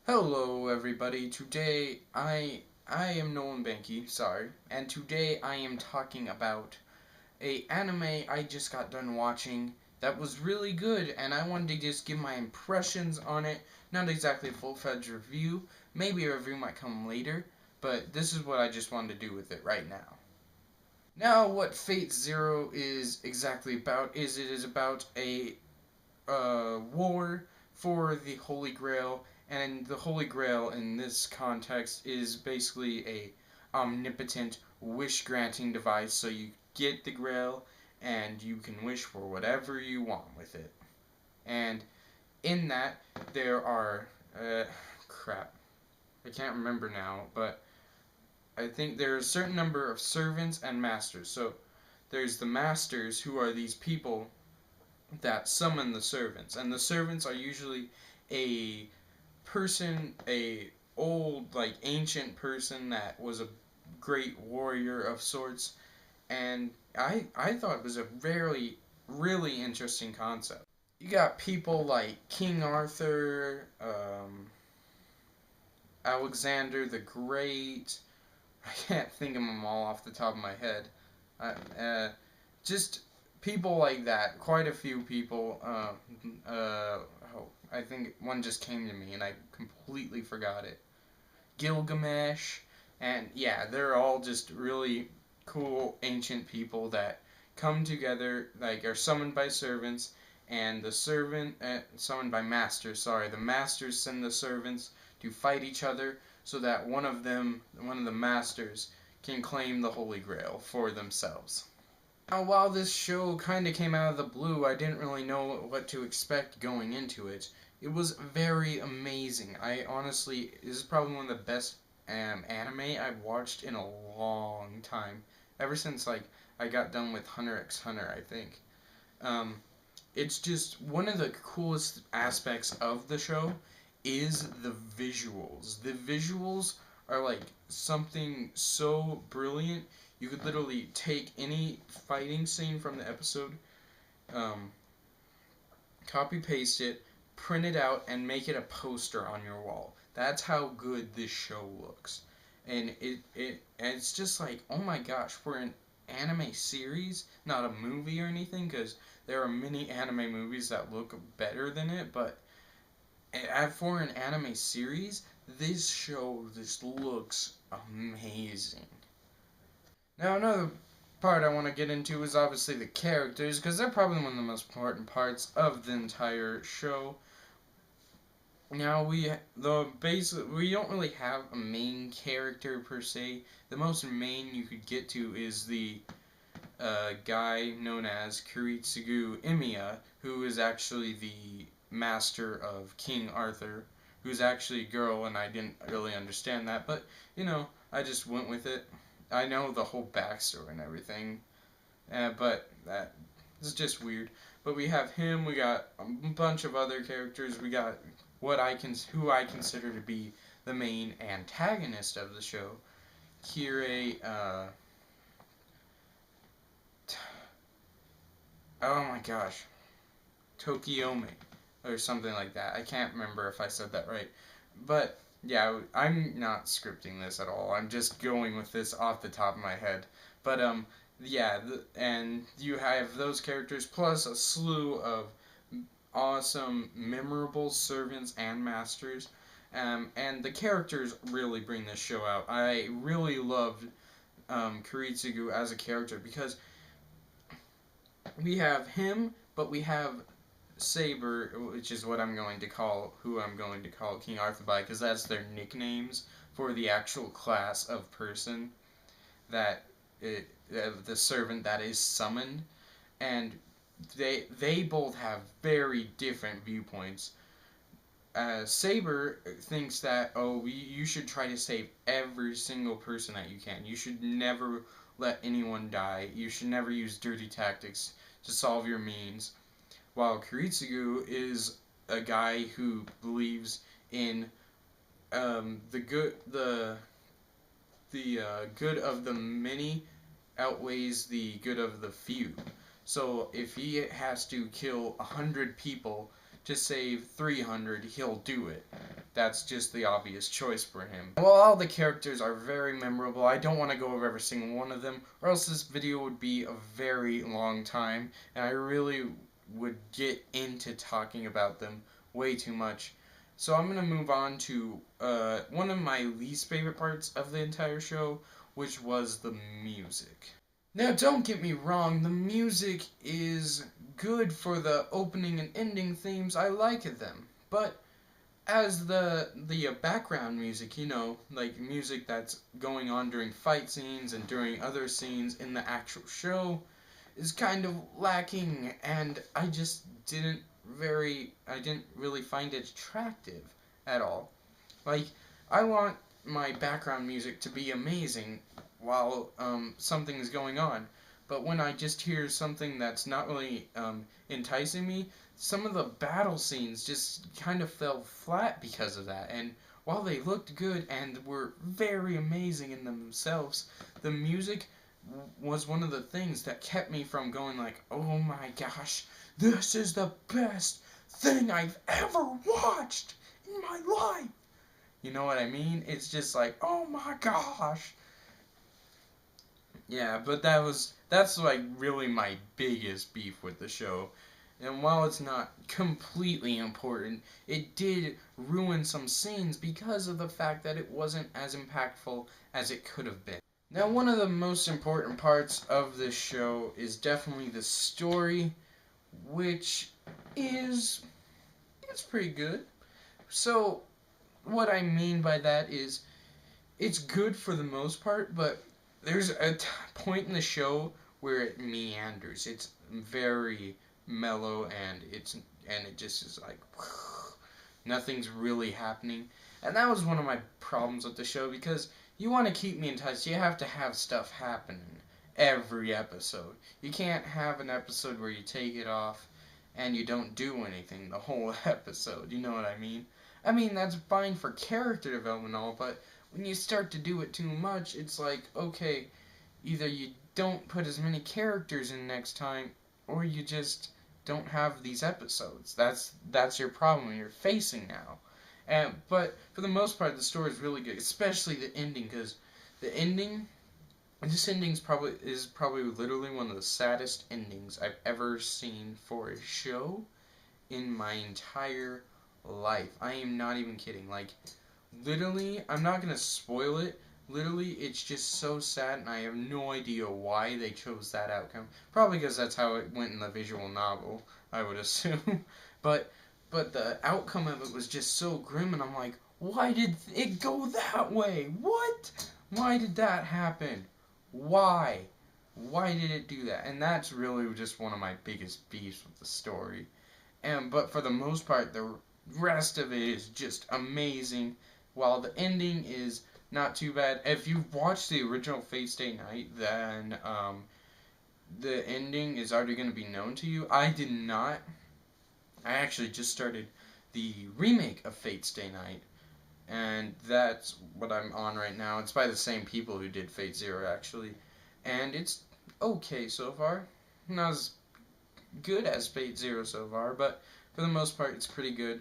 Hello everybody. Today I am Nolan Banky, sorry, and today I am talking about a anime I just got done watching that was really good, and I wanted to just give my impressions on it. Not exactly a full-fledged review. Maybe a review might come later, but this is what I just wanted to do with it right now. Now, what FateZero is exactly about is it is about a war for the Holy Grail, and the Holy Grail in this context is basically a omnipotent wish-granting device. So you get the Grail, and you can wish for whatever you want with it. And in that, there are crap. I can't remember now, but I think there are a certain number of servants and masters. So there's the masters, who are these people that summon the servants, and the servants are usually a a old, like, ancient person that was a great warrior of sorts, and I thought it was a very really interesting concept. You got people like King Arthur, Alexander the Great. I can't think of them all off the top of my head. Just people like that. Quite a few people. Oh, I think one just came to me and I completely forgot it. Gilgamesh, and yeah, they're all just really cool ancient people that come together, like are summoned by servants, and the summoned by masters. Sorry, the masters send the servants to fight each other so that one of the masters, can claim the Holy Grail for themselves. Now, while this show kind of came out of the blue, I didn't really know what to expect going into it. It was very amazing. I honestly, this is probably one of the best anime I've watched in a long time. Ever since, like, I got done with Hunter x Hunter, I think. Um, it's just one of the coolest aspects of the show is the visuals. The visuals are like something so brilliant. You could literally take any fighting scene from the episode, um, copy paste it, print it out, and make it a poster on your wall. That's how good this show looks. And it's just like, oh my gosh, for an anime series, not a movie or anything, because there are many anime movies that look better than it, but for an anime series, this show just looks amazing. Now, another part I want to get into is obviously the characters, because they're probably one of the most important parts of the entire show. Now, we don't really have a main character per se. The most main you could get to is the guy known as Kiritsugu Imiya, who is actually the master of King Arthur, who's actually a girl, and I didn't really understand that, but, I just went with it. I know the whole backstory and everything, but that is just weird. But we have him, we got a bunch of other characters, we got who I consider to be the main antagonist of the show, Kirei, oh my gosh, Tokiyome, or something like that. I can't remember if I said that right. But, yeah, I'm not scripting this at all. I'm just going with this off the top of my head. But, yeah, and you have those characters plus a slew of awesome, memorable servants and masters. And the characters really bring this show out. I really loved Kiritsugu as a character because we have him, but we have Saber, which is what who I'm going to call King Arthur by, because that's their nicknames for the actual class of person that the servant that is summoned, and they both have very different viewpoints. Saber thinks that, you should try to save every single person that you can. You should never let anyone die. You should never use dirty tactics to solve your means. While Kiritsugu is a guy who believes in the good of the many outweighs the good of the few. So if he has to kill 100 people just save 300, he'll do it. That's just the obvious choice for him. While all the characters are very memorable, I don't want to go over every single one of them, or else this video would be a very long time, and I really would get into talking about them way too much. So I'm going to move on to one of my least favorite parts of the entire show, which was the music. Now, don't get me wrong, the music is good for the opening and ending themes. I like them, but as the background music, you know, like music that's going on during fight scenes and during other scenes in the actual show, is kind of lacking, and I didn't really find it attractive at all. Like, I want my background music to be amazing while something's going on, but when I just hear something that's not really enticing me, some of the battle scenes just kind of fell flat because of that. And while they looked good and were very amazing in themselves, the music was one of the things that kept me from going like, oh my gosh, this is the best thing I've ever watched in my life. You know what I mean? It's just like, oh my gosh. Yeah, but that's like really my biggest beef with the show. And while it's not completely important, it did ruin some scenes because of the fact that it wasn't as impactful as it could have been. Now, one of the most important parts of this show is definitely the story, which is it's pretty good. So, what I mean by that is it's good for the most part, but there's a point in the show where it meanders. It's very mellow, and it just is like nothing's really happening. And that was one of my problems with the show, because you want to keep me in touch, you have to have stuff happening every episode. You can't have an episode where you take it off and you don't do anything the whole episode. You know what I mean? I mean, that's fine for character development and all, but when you start to do it too much, it's like, okay, either you don't put as many characters in next time, or you just don't have these episodes. That's your problem you're facing now. But for the most part, the story is really good, especially the ending, because this ending is probably literally one of the saddest endings I've ever seen for a show in my entire life. I am not even kidding. Like, literally, I'm not gonna spoil it. Literally, it's just so sad, and I have no idea why they chose that outcome. Probably because that's how it went in the visual novel, I would assume. But the outcome of it was just so grim, and I'm like, why did it go that way? What? Why did that happen? Why? Why did it do that? And that's really just one of my biggest beefs with the story. But for the most part, the rest of it is just amazing, while the ending is not too bad. If you've watched the original Fate Stay Night, then the ending is already going to be known to you. I did not. I actually just started the remake of Fate Stay Night, and that's what I'm on right now. It's by the same people who did FateZero, actually, and it's okay so far. Not as good as FateZero so far, but for the most part, it's pretty good.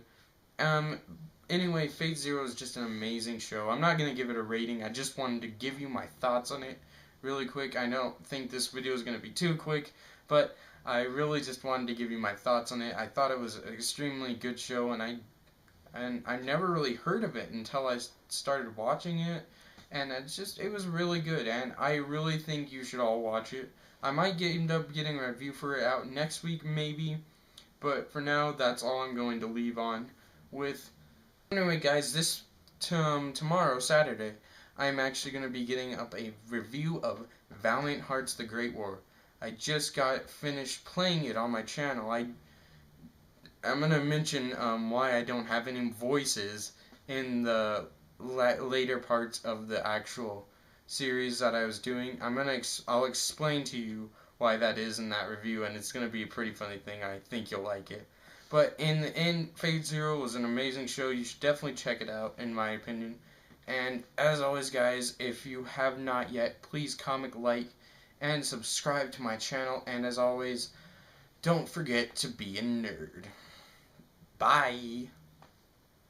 Anyway, FateZero is just an amazing show. I'm not going to give it a rating. I just wanted to give you my thoughts on it really quick. I don't think this video is going to be too quick, but I really just wanted to give you my thoughts on it. I thought it was an extremely good show, and I never really heard of it until I started watching it, and it was really good, and I really think you should all watch it. I might end up getting a review for it out next week, maybe, but for now, that's all I'm going to leave on with. Anyway, guys, this tomorrow, Saturday, I'm actually going to be getting up a review of Valiant Hearts: The Great War. I just got finished playing it on my channel. I'm going to mention why I don't have any voices in the later parts of the actual series that I was doing. I'll explain to you why that is in that review, and it's going to be a pretty funny thing. I think you'll like it. But in the end, FateZero was an amazing show. You should definitely check it out, in my opinion. And as always, guys, if you have not yet, please comment, like, and subscribe to my channel. And as always, don't forget to be a nerd. Bye.